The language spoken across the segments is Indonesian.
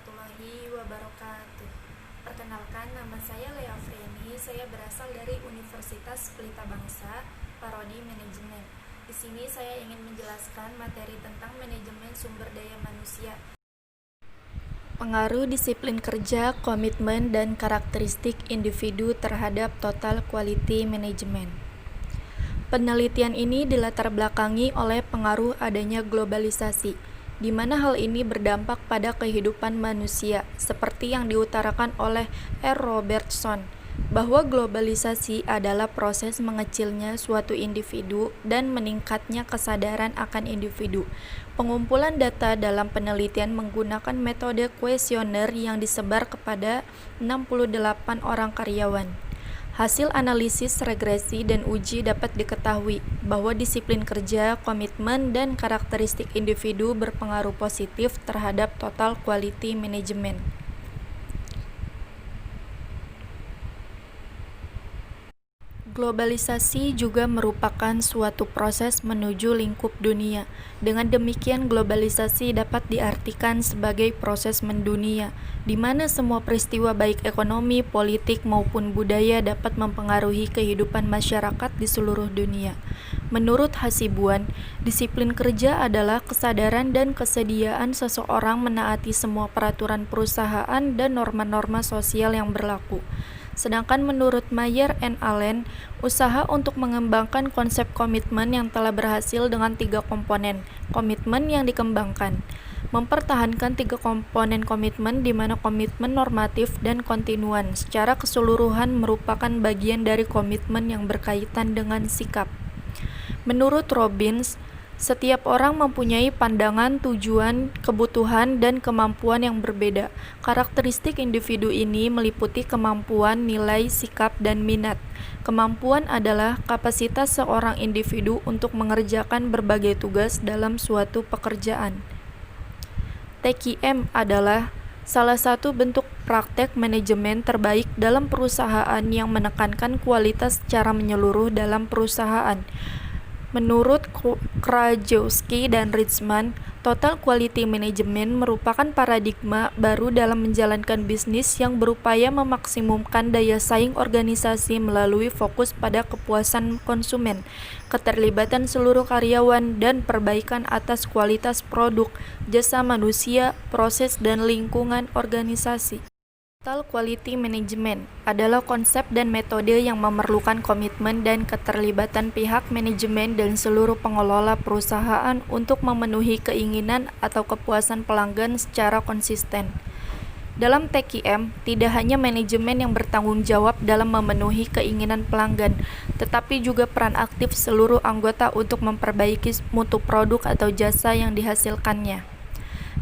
warahmatullahi wabarakatuh. Perkenalkan, nama saya Lea Freni. Saya berasal dari Universitas Pelita Bangsa, Prodi Manajemen. Di sini saya ingin menjelaskan materi tentang manajemen sumber daya manusia. Pengaruh disiplin kerja, komitmen, dan karakteristik individu terhadap total quality management. Penelitian ini dilatar belakangi oleh pengaruh adanya globalisasi, di mana hal ini berdampak pada kehidupan manusia, seperti yang diutarakan oleh R. Robertson, bahwa globalisasi adalah proses mengecilnya suatu individu dan meningkatnya kesadaran akan individu. Pengumpulan data dalam penelitian menggunakan metode kuesioner yang disebar kepada 68 orang karyawan. Hasil analisis regresi dan uji dapat diketahui bahwa disiplin kerja, komitmen, dan karakteristik individu berpengaruh positif terhadap total quality management. Globalisasi juga merupakan suatu proses menuju lingkup dunia. Dengan demikian, globalisasi dapat diartikan sebagai proses mendunia, di mana semua peristiwa baik ekonomi, politik, maupun budaya dapat mempengaruhi kehidupan masyarakat di seluruh dunia. Menurut Hasibuan, disiplin kerja adalah kesadaran dan kesediaan seseorang menaati semua peraturan perusahaan dan norma-norma sosial yang berlaku. Sedangkan menurut Mayer and Allen, usaha untuk mengembangkan konsep komitmen yang telah berhasil dengan 3 komponen komitmen yang dikembangkan. Mempertahankan 3 komponen komitmen di mana komitmen normatif dan kontinuan secara keseluruhan merupakan bagian dari komitmen yang berkaitan dengan sikap. Menurut Robbins, setiap orang mempunyai pandangan, tujuan, kebutuhan, dan kemampuan yang berbeda. Karakteristik individu ini meliputi kemampuan, nilai, sikap, dan minat. Kemampuan adalah kapasitas seorang individu untuk mengerjakan berbagai tugas dalam suatu pekerjaan. TQM adalah salah satu bentuk praktek manajemen terbaik dalam perusahaan yang menekankan kualitas secara menyeluruh dalam perusahaan. Menurut Krajewski dan Richman, total quality management merupakan paradigma baru dalam menjalankan bisnis yang berupaya memaksimumkan daya saing organisasi melalui fokus pada kepuasan konsumen, keterlibatan seluruh karyawan, dan perbaikan atas kualitas produk, jasa manusia, proses, dan lingkungan organisasi. Total quality management adalah konsep dan metode yang memerlukan komitmen dan keterlibatan pihak manajemen dan seluruh pengelola perusahaan untuk memenuhi keinginan atau kepuasan pelanggan secara konsisten. Dalam TQM, tidak hanya manajemen yang bertanggung jawab dalam memenuhi keinginan pelanggan, tetapi juga peran aktif seluruh anggota untuk memperbaiki mutu produk atau jasa yang dihasilkannya.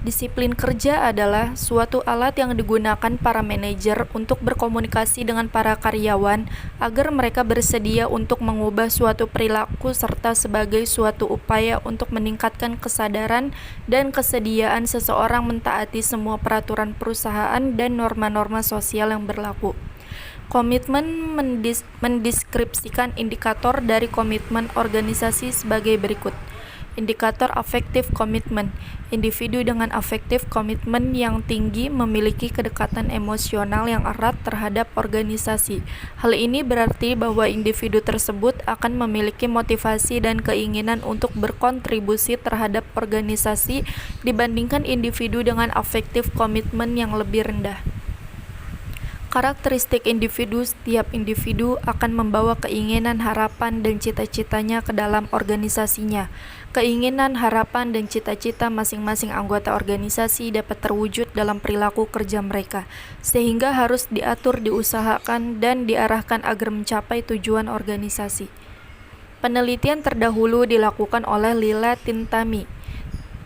Disiplin kerja adalah suatu alat yang digunakan para manajer untuk berkomunikasi dengan para karyawan agar mereka bersedia untuk mengubah suatu perilaku serta sebagai suatu upaya untuk meningkatkan kesadaran dan kesediaan seseorang mentaati semua peraturan perusahaan dan norma-norma sosial yang berlaku. Komitmen mendeskripsikan indikator dari komitmen organisasi sebagai berikut. Indikator affective commitment. Individu dengan affective commitment yang tinggi memiliki kedekatan emosional yang erat terhadap organisasi. Hal ini berarti bahwa individu tersebut akan memiliki motivasi dan keinginan untuk berkontribusi terhadap organisasi dibandingkan individu dengan affective commitment yang lebih rendah. Karakteristik individu. Setiap individu akan membawa keinginan, harapan, dan cita-citanya ke dalam organisasinya. Keinginan, harapan, dan cita-cita masing-masing anggota organisasi dapat terwujud dalam perilaku kerja mereka, sehingga harus diatur, diusahakan, dan diarahkan agar mencapai tujuan organisasi. Penelitian terdahulu dilakukan oleh Lila Tintami.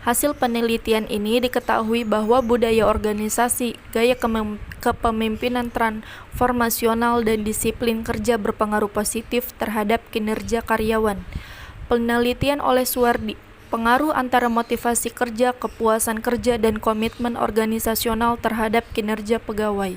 Hasil penelitian ini diketahui bahwa budaya organisasi, gaya kepemimpinan transformasional, dan disiplin kerja berpengaruh positif terhadap kinerja karyawan. Penelitian oleh Suwardi, pengaruh antara motivasi kerja, kepuasan kerja, dan komitmen organisasional terhadap kinerja pegawai.